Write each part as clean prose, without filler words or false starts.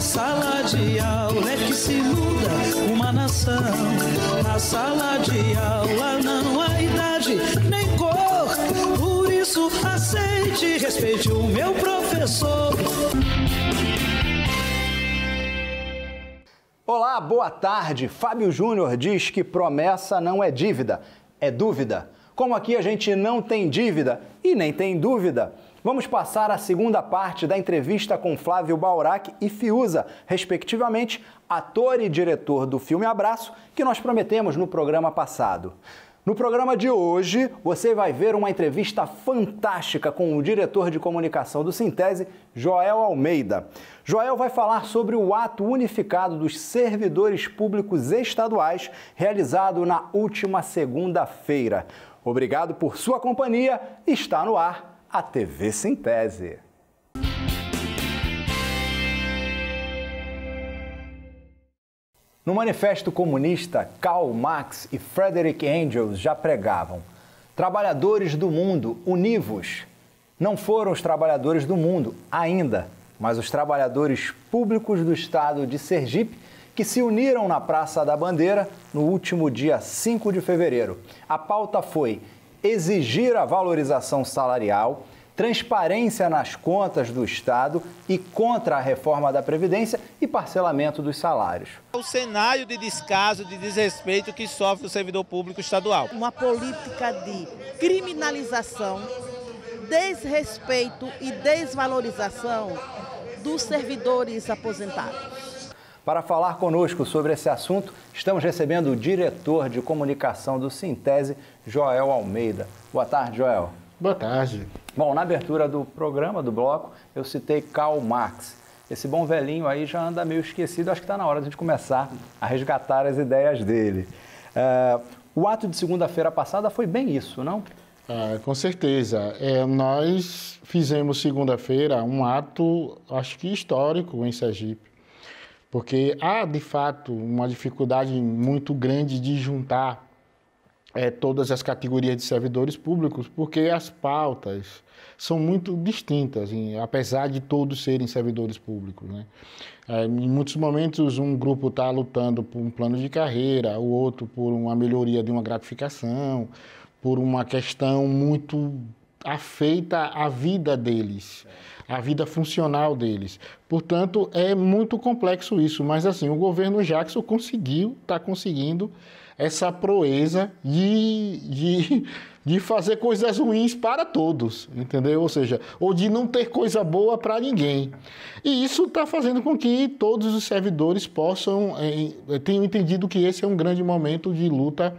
sala de aula é que se muda uma nação. Na sala de aula não há idade nem cor. Por isso aceite e respeite o meu professor. Olá, boa tarde. Fábio Júnior diz que promessa não é dívida, é dúvida. Como aqui a gente não tem dívida e nem tem dúvida, vamos passar a segunda parte da entrevista com Flávio Baurac e Fiuza, respectivamente, ator e diretor do filme Abraço, que nós prometemos no programa passado. No programa de hoje, você vai ver uma entrevista fantástica com o diretor de comunicação do Sintese, Joel Almeida. Joel vai falar sobre o ato unificado dos servidores públicos estaduais, realizado na última segunda-feira. Obrigado por sua companhia. Está no ar a TV Sintese. No Manifesto Comunista, Karl Marx e Friedrich Engels já pregavam: trabalhadores do mundo, univos. Não foram os trabalhadores do mundo ainda, mas os trabalhadores públicos do estado de Sergipe que se uniram na Praça da Bandeira no último dia 5 de fevereiro. A pauta foi exigir a valorização salarial, transparência nas contas do Estado e contra a reforma da Previdência e parcelamento dos salários. O cenário de descaso, de desrespeito que sofre o servidor público estadual. Uma política de criminalização, desrespeito e desvalorização dos servidores aposentados. Para falar conosco sobre esse assunto, estamos recebendo o diretor de comunicação do Sintese, Joel Almeida. Boa tarde, Joel. Boa tarde. Bom, na abertura do programa, do bloco, eu citei Karl Marx. Esse bom velhinho aí já anda meio esquecido, acho que está na hora de a gente começar a resgatar as ideias dele. O ato de segunda-feira passada foi bem isso, não? Com certeza. Nós fizemos segunda-feira um ato, acho que histórico em Sergipe, porque há, de fato, uma dificuldade muito grande de juntar todas as categorias de servidores públicos, porque as pautas são muito distintas, apesar de todos serem servidores públicos, né? Em muitos momentos, um grupo está lutando por um plano de carreira, o outro por uma melhoria de uma gratificação, por uma questão muito afeita à vida deles, à vida funcional deles. Portanto, é muito complexo isso, mas assim, o governo Jackson está conseguindo essa proeza de fazer coisas ruins para todos, entendeu? Ou seja, ou de não ter coisa boa para ninguém. E isso está fazendo com que todos os servidores tenham entendido que esse é um grande momento de luta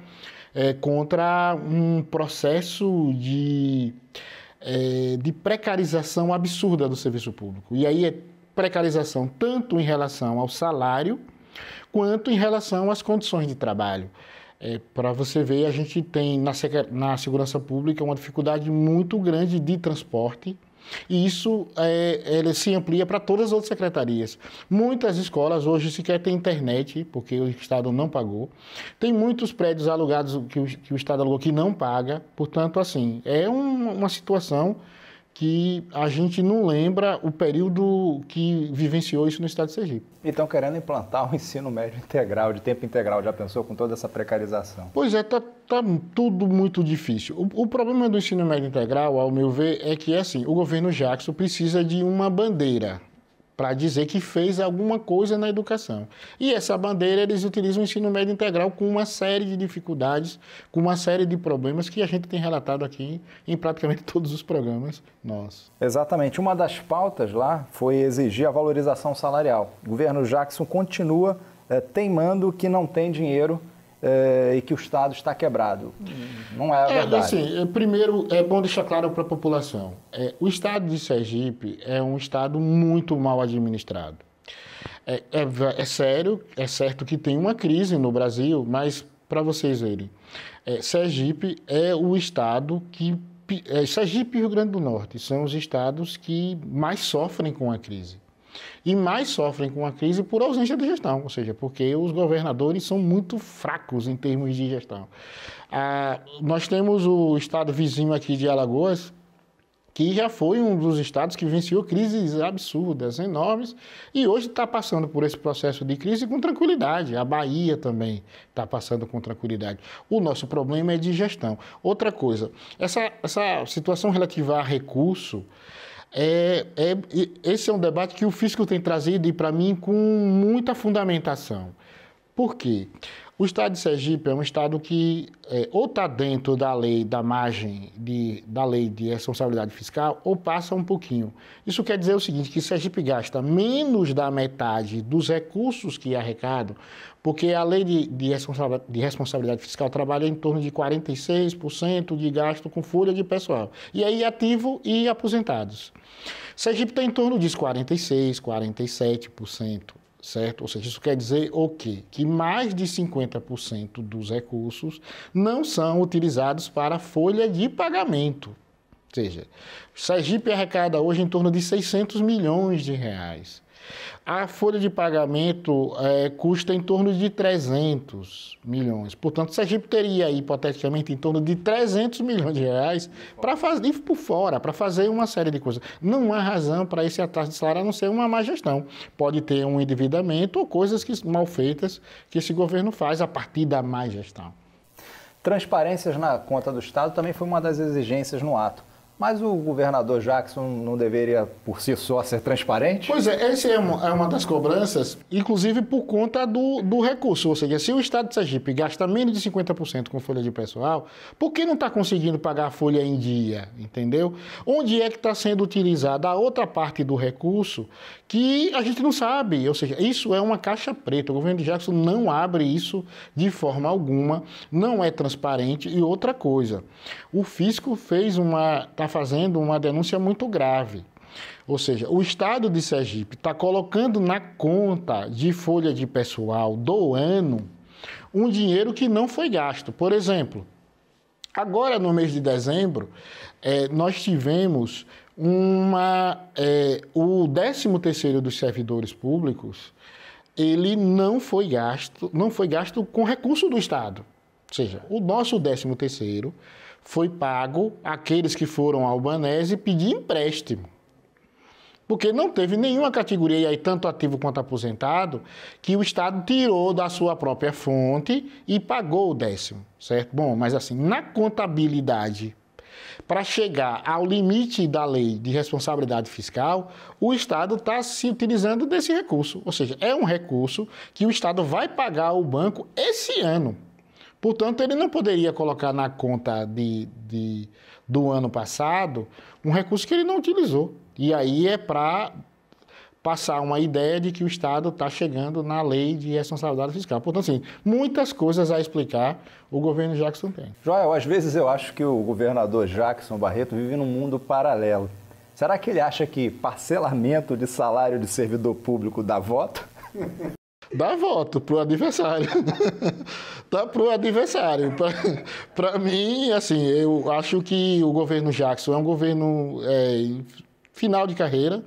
contra um processo de precarização absurda do serviço público. E aí é precarização tanto em relação ao salário, quanto em relação às condições de trabalho. Para você ver, a gente tem na segurança pública uma dificuldade muito grande de transporte, e isso ele se amplia para todas as outras secretarias. Muitas escolas hoje sequer têm internet, porque o Estado não pagou. Tem muitos prédios alugados que o Estado alugou que não paga. Portanto, assim, é uma situação que a gente não lembra o período que vivenciou isso no estado de Sergipe. E estão querendo implantar um ensino médio integral, de tempo integral. Já pensou com toda essa precarização? Pois é, tá tudo muito difícil. O problema do ensino médio integral, ao meu ver, é que assim, o governo Jackson precisa de uma bandeira para dizer que fez alguma coisa na educação. E essa bandeira, eles utilizam o ensino médio integral com uma série de dificuldades, com uma série de problemas que a gente tem relatado aqui em praticamente todos os programas nossos. Exatamente. Uma das pautas lá foi exigir a valorização salarial. O governo Jackson continua teimando que não tem dinheiro e que o Estado está quebrado. Não é a verdade. Assim, primeiro, é bom deixar claro para a população. O Estado de Sergipe é um Estado muito mal administrado. É sério, é certo que tem uma crise no Brasil, mas para vocês verem, Sergipe é o Estado que... Sergipe e Rio Grande do Norte são os estados que mais sofrem com a crise. E mais sofrem com a crise por ausência de gestão, ou seja, porque os governadores são muito fracos em termos de gestão. Nós temos o estado vizinho aqui de Alagoas, que já foi um dos estados que venceu crises absurdas, enormes, e hoje está passando por esse processo de crise com tranquilidade. A Bahia também está passando com tranquilidade. O nosso problema é de gestão. Outra coisa, essa situação relativa a recurso, esse é um debate que o Fisco tem trazido, e para mim, com muita fundamentação. Por quê? O estado de Sergipe é um estado que ou está dentro da lei, da margem da lei de responsabilidade fiscal, ou passa um pouquinho. Isso quer dizer o seguinte, que Sergipe gasta menos da metade dos recursos que arrecada, porque a lei de responsabilidade fiscal trabalha em torno de 46% de gasto com folha de pessoal. E aí ativo e aposentados. Sergipe está em torno disso, 46%, 47%. Certo? Ou seja, isso quer dizer o quê? Que mais de 50% dos recursos não são utilizados para folha de pagamento. Ou seja, Sergipe arrecada hoje em torno de 600 milhões de reais. A folha de pagamento custa em torno de 300 milhões. Portanto, Sergipe teria, hipoteticamente, em torno de 300 milhões de reais para fazer por fora, para fazer uma série de coisas. Não há razão para esse atraso de salário a não ser uma má gestão. Pode ter um endividamento ou coisas mal feitas que esse governo faz a partir da má gestão. Transparências na conta do Estado também foi uma das exigências no ato. Mas o governador Jackson não deveria, por si só, ser transparente? Pois é, essa é uma das cobranças, inclusive por conta do recurso. Ou seja, se o Estado de Sergipe gasta menos de 50% com folha de pessoal, por que não está conseguindo pagar a folha em dia? Entendeu? Onde é que está sendo utilizada a outra parte do recurso que a gente não sabe? Ou seja, isso é uma caixa preta. O governo de Jackson não abre isso de forma alguma, não é transparente. E outra coisa, o Fisco está fazendo uma denúncia muito grave. Ou seja, o Estado de Sergipe está colocando na conta de folha de pessoal do ano um dinheiro que não foi gasto. Por exemplo, agora no mês de dezembro, nós tivemos o 13º dos servidores públicos, ele não foi gasto com recurso do Estado. Ou seja, o nosso 13º foi pago àqueles que foram ao Banese pedir empréstimo. Porque não teve nenhuma categoria, aí, tanto ativo quanto aposentado, que o Estado tirou da sua própria fonte e pagou o 10º, certo? Bom, mas assim, na contabilidade, para chegar ao limite da lei de responsabilidade fiscal, o Estado está se utilizando desse recurso. Ou seja, é um recurso que o Estado vai pagar ao banco esse ano. Portanto, ele não poderia colocar na conta do ano passado um recurso que ele não utilizou. E aí é para passar uma ideia de que o Estado está chegando na lei de responsabilidade fiscal. Portanto, assim, muitas coisas a explicar o governo Jackson tem. Joel, às vezes eu acho que o governador Jackson Barreto vive num mundo paralelo. Será que ele acha que parcelamento de salário de servidor público dá voto? Dá voto para o adversário. Dá para o adversário. Para mim, assim, eu acho que o governo Jackson é um governo final de carreira,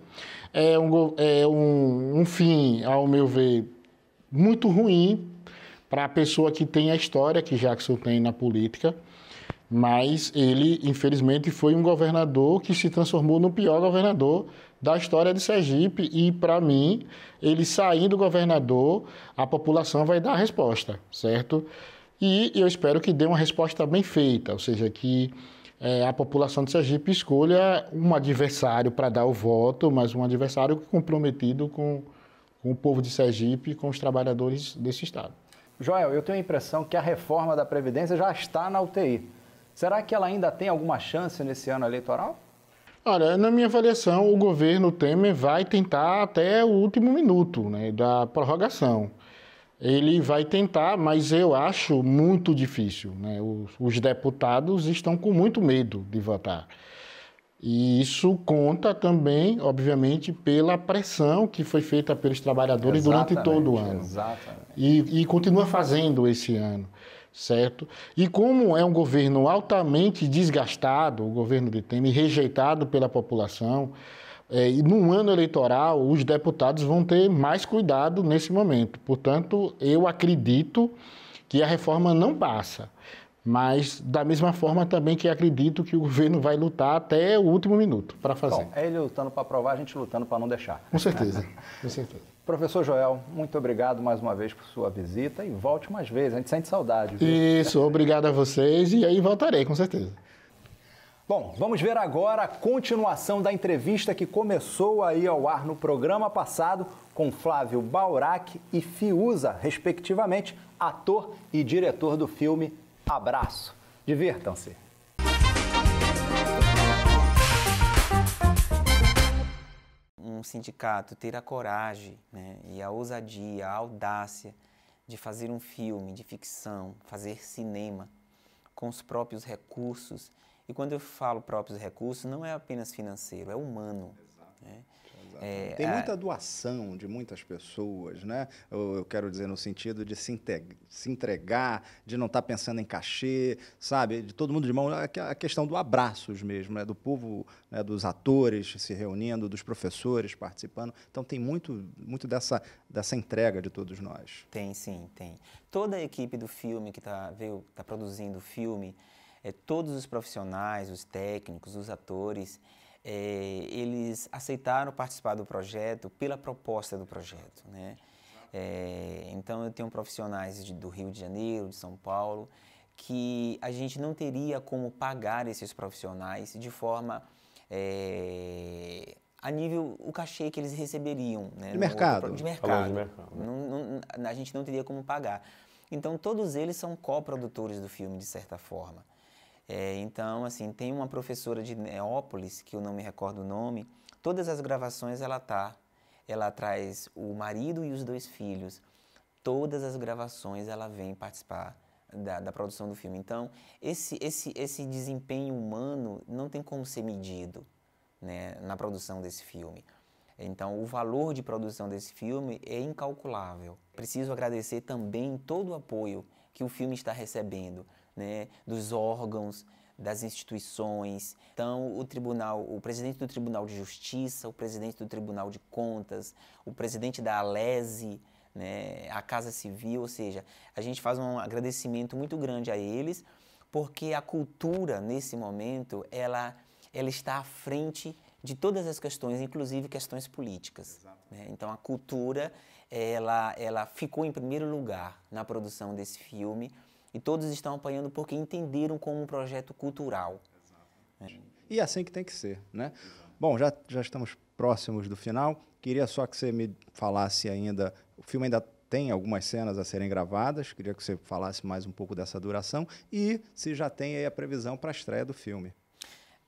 é um fim, ao meu ver, muito ruim para a pessoa que tem a história que Jackson tem na política, mas ele, infelizmente, foi um governador que se transformou no pior governador da história de Sergipe e, para mim, ele saindo governador, a população vai dar a resposta, certo? E eu espero que dê uma resposta bem feita, ou seja, que a população de Sergipe escolha um adversário para dar o voto, mas um adversário comprometido com o povo de Sergipe e com os trabalhadores desse estado. Joel, eu tenho a impressão que a reforma da Previdência já está na UTI. Será que ela ainda tem alguma chance nesse ano eleitoral? Olha, na minha avaliação, o governo Temer vai tentar até o último minuto, né, da prorrogação. Ele vai tentar, mas eu acho muito difícil, né? Os deputados estão com muito medo de votar. E isso conta também, obviamente, pela pressão que foi feita pelos trabalhadores durante todo o ano. Exatamente. E continua fazendo esse ano, certo? E como é um governo altamente desgastado, o governo de Temer, rejeitado pela população, e num ano eleitoral, os deputados vão ter mais cuidado nesse momento. Portanto, eu acredito que a reforma não passa. Mas, da mesma forma, também que acredito que o governo vai lutar até o último minuto para fazer. Bom, é ele lutando para aprovar, a gente lutando para não deixar. Com certeza, com certeza. Professor Joel, muito obrigado mais uma vez por sua visita e volte mais vezes, a gente sente saudade. Viu? Isso, obrigado a vocês e aí voltarei, com certeza. Bom, vamos ver agora a continuação da entrevista que começou aí ao ar no programa passado com Flávio Baurac e Fiuza, respectivamente, ator e diretor do filme Abraço. Divirtam-se. Um sindicato ter a coragem, né, e a ousadia, a audácia de fazer um filme de ficção, fazer cinema com os próprios recursos. E quando eu falo próprios recursos, não é apenas financeiro, é humano. Né? Tem muita doação de muitas pessoas, né? Eu quero dizer no sentido de se entregar, de não estar pensando em cachê, sabe? De todo mundo de mão, a questão do abraços mesmo, né? Do povo, né? Dos atores se reunindo, dos professores participando. Então tem muito dessa entrega de todos nós. Tem, sim, tem. Toda a equipe do filme que tá produzindo o filme, todos os profissionais, os técnicos, os atores, eles aceitaram participar do projeto pela proposta do projeto, né? Então eu tenho profissionais do Rio de Janeiro, de São Paulo, que a gente não teria como pagar esses profissionais de forma a nível o cachê que eles receberiam, né? De mercado. De mercado. A gente não teria como pagar. Então todos eles são coprodutores do filme de certa forma. Então, assim, tem uma professora de Neópolis, que eu não me recordo o nome, todas as gravações ela traz o marido e os 2 filhos, todas as gravações ela vem participar da produção do filme. Então, esse desempenho humano não tem como ser medido, né, na produção desse filme. Então, o valor de produção desse filme é incalculável. Preciso agradecer também todo o apoio que o filme está recebendo, né, dos órgãos, das instituições. Então, o presidente do Tribunal de Justiça, o presidente do Tribunal de Contas, o presidente da Alese, né, a Casa Civil, ou seja, a gente faz um agradecimento muito grande a eles, porque a cultura, nesse momento, ela está à frente de todas as questões, inclusive questões políticas. Né? Então, a cultura, ela ficou em primeiro lugar na produção desse filme, e todos estão apoiando porque entenderam como um projeto cultural. E é assim que tem que ser, né? Bom, já estamos próximos do final. Queria só que você me falasse ainda... O filme ainda tem algumas cenas a serem gravadas. Queria que você falasse mais um pouco dessa duração. E se já tem aí a previsão para a estreia do filme.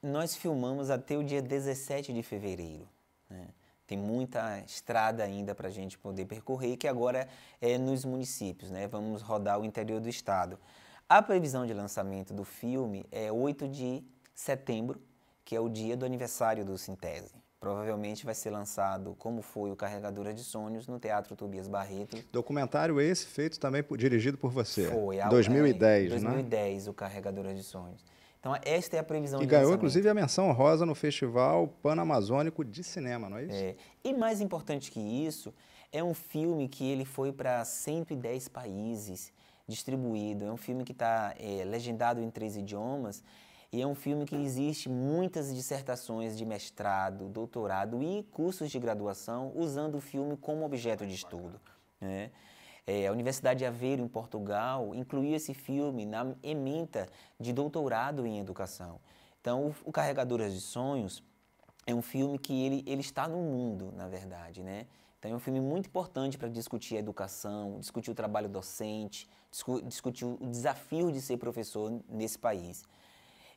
Nós filmamos até o dia 17 de fevereiro, né? Tem muita estrada ainda para a gente poder percorrer, que agora é nos municípios, né? Vamos rodar o interior do estado. A previsão de lançamento do filme é 8 de setembro, que é o dia do aniversário do Sintese. Provavelmente vai ser lançado, como foi o Carregadora de Sonhos, no Teatro Tobias Barreto. Documentário esse feito também dirigido por você. Foi. 2010, né? 2010, o Carregadora de Sonhos. Então, esta é a previsão de lançamento. E ganhou, lançamento. Inclusive, a menção honrosa no Festival Pan-Amazônico de Cinema, não é isso? E mais importante que isso, é um filme que ele foi para 110 países distribuído. É um filme que está legendado em 3 idiomas e é um filme que existe muitas dissertações de mestrado, doutorado e cursos de graduação usando o filme como objeto de estudo, né? A Universidade de Aveiro, em Portugal, incluiu esse filme na ementa de doutorado em educação. Então, o Carregadoras de Sonhos é um filme que ele está no mundo, na verdade, né? Então, é um filme muito importante para discutir a educação, discutir o trabalho docente, discutir o desafio de ser professor nesse país.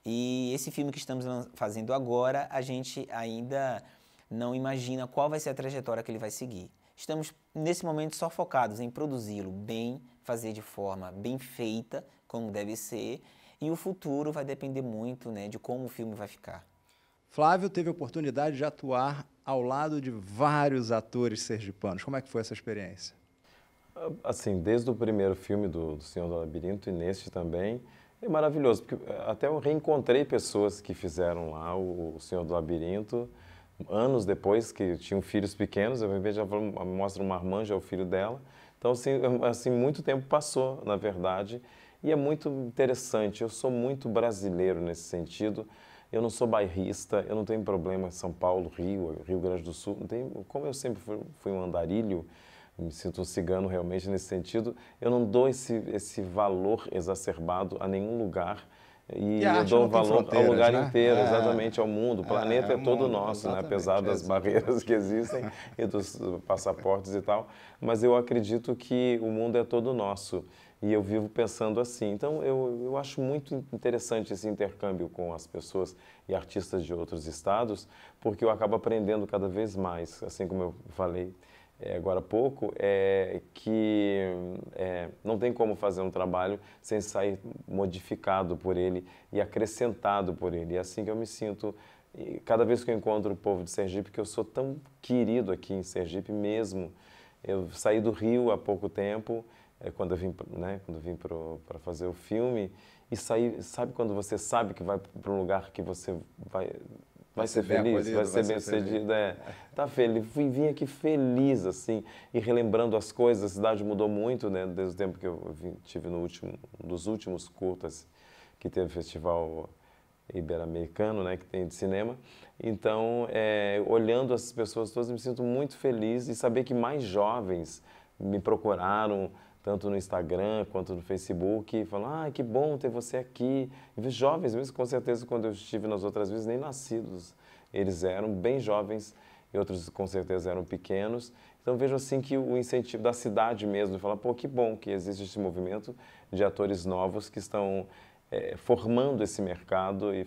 E esse filme que estamos fazendo agora, a gente ainda não imagina qual vai ser a trajetória que ele vai seguir. Estamos, nesse momento, só focados em produzi-lo bem, fazer de forma bem feita, como deve ser, e o futuro vai depender muito, né, de como o filme vai ficar. Flávio teve a oportunidade de atuar ao lado de vários atores sergipanos. Como é que foi essa experiência? Assim, desde o primeiro filme do Senhor do Labirinto e neste também, é maravilhoso, porque até eu reencontrei pessoas que fizeram lá o Senhor do Labirinto, anos depois, que tinham filhos pequenos. Eu já mostra uma Marmanja, é o filho dela. Então, assim, muito tempo passou, na verdade, E é muito interessante, eu sou muito brasileiro nesse sentido, eu não sou bairrista, eu não tenho problema em São Paulo, Rio Grande do Sul, não tenho, como eu sempre fui um andarilho, me sinto um cigano realmente nesse sentido, eu não dou esse valor exacerbado a nenhum lugar, e eu dou valor ao lugar inteiro, exatamente, ao mundo. O planeta é todo nosso, né? Apesar das barreiras que existem e dos passaportes e tal. Mas eu acredito que o mundo é todo nosso e eu vivo pensando assim. Então, eu acho muito interessante esse intercâmbio com as pessoas e artistas de outros estados, porque eu acabo aprendendo cada vez mais, assim como eu falei agora há pouco, que não tem como fazer um trabalho sem sair modificado por ele e acrescentado por ele. E é assim que eu me sinto, cada vez que eu encontro o povo de Sergipe, que eu sou tão querido aqui em Sergipe mesmo. Eu saí do Rio há pouco tempo, quando eu vim para fazer o filme, e sabe quando você sabe que vai para um lugar que você vai ser feliz, vai ser bem-sucedido, tá feliz. Vim aqui feliz, assim, e relembrando as coisas. A cidade mudou muito, né, desde o tempo que eu tive um dos últimos curtas que teve o Festival Ibero-Americano, né, que tem de cinema. Então, olhando essas pessoas todas, eu me sinto muito feliz e saber que mais jovens me procuraram, tanto no Instagram quanto no Facebook, e falam, que bom ter você aqui. E jovens mesmo, com certeza, quando eu estive nas outras vezes, nem nascidos. Eles eram bem jovens e outros, com certeza, eram pequenos. Então, vejo assim que o incentivo da cidade mesmo, de falar, pô, que bom que existe esse movimento de atores novos que estão formando esse mercado e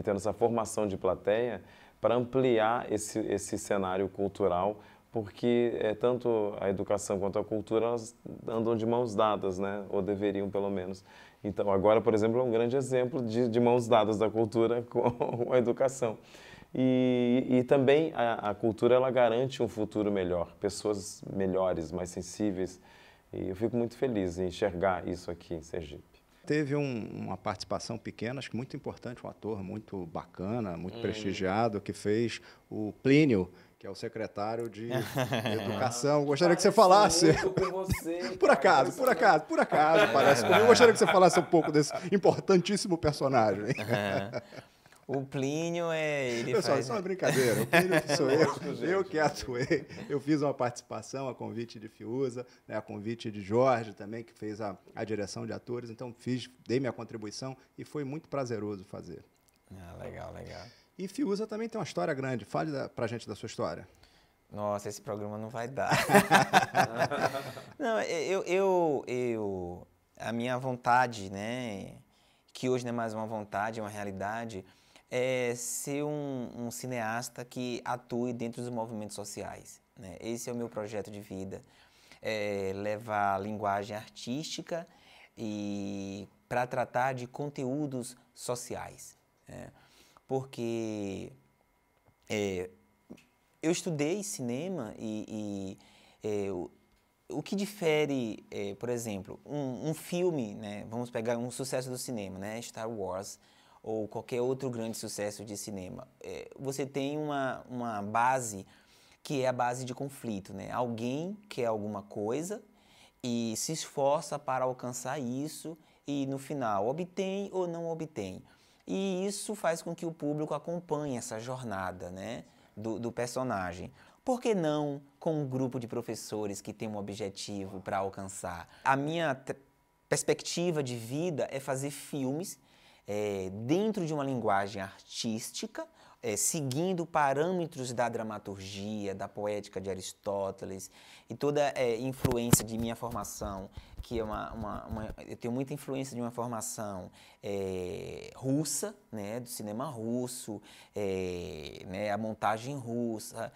tendo essa formação de plateia para ampliar esse cenário cultural, porque tanto a educação quanto a cultura, elas andam de mãos dadas, né? Ou deveriam, pelo menos. Então, agora, por exemplo, é um grande exemplo de mãos dadas da cultura com a educação. E também a cultura, ela garante um futuro melhor, pessoas melhores, mais sensíveis. E eu fico muito feliz em enxergar isso aqui em Sergipe. Teve uma participação pequena, acho que muito importante, um ator muito bacana, muito prestigiado, que fez o Plínio, que é o secretário de Educação. Gostaria que você falasse. Com você, por acaso, parece comigo. Gostaria que você falasse um pouco desse importantíssimo personagem. O Plínio Pessoal, isso é uma brincadeira. O Plínio sou eu que atuei. Eu fiz uma participação a convite de Fiuza, né, a convite de Jorge também, que fez a direção de atores. Então, dei minha contribuição e foi muito prazeroso fazer. Legal. E Fiuza também tem uma história grande. Fale pra gente da sua história. Nossa, esse programa não vai dar. Não, a minha vontade, né, que hoje não é mais uma vontade, é uma realidade, é ser um cineasta que atue dentro dos movimentos sociais, né? Esse é o meu projeto de vida, levar a linguagem artística para tratar de conteúdos sociais, né? Porque eu estudei cinema o que difere, por exemplo, um filme, né, vamos pegar um sucesso do cinema, né, Star Wars, ou qualquer outro grande sucesso de cinema. Você tem uma base que é a base de conflito, né? Alguém quer alguma coisa e se esforça para alcançar isso e, no final, obtém ou não obtém. E isso faz com que o público acompanhe essa jornada, né, do personagem. Por que não com um grupo de professores que tem um objetivo para alcançar? A minha perspectiva de vida é fazer filmes dentro de uma linguagem artística, seguindo parâmetros da dramaturgia, da poética de Aristóteles e toda influência de minha formação, que é eu tenho muita influência de uma formação russa, né, do cinema russo, né, a montagem russa.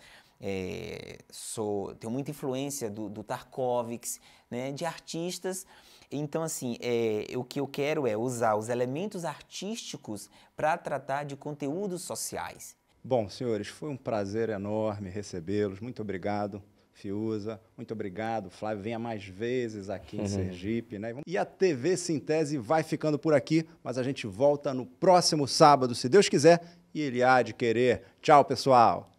Tenho muita influência do Tarkovsky, né, de artistas. Então, assim, o que eu quero é usar os elementos artísticos para tratar de conteúdos sociais. Bom, senhores, foi um prazer enorme recebê-los. Muito obrigado, Fiuza. Muito obrigado, Flávio. Venha mais vezes aqui em Sergipe, né? E a TV Sintese vai ficando por aqui, mas a gente volta no próximo sábado, se Deus quiser, e ele há de querer. Tchau, pessoal!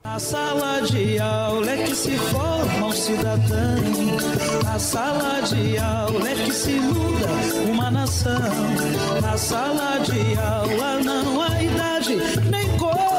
Na sala de aula é que se formam cidadão. Na sala de aula é que se muda uma nação. Na sala de aula não há idade nem cor.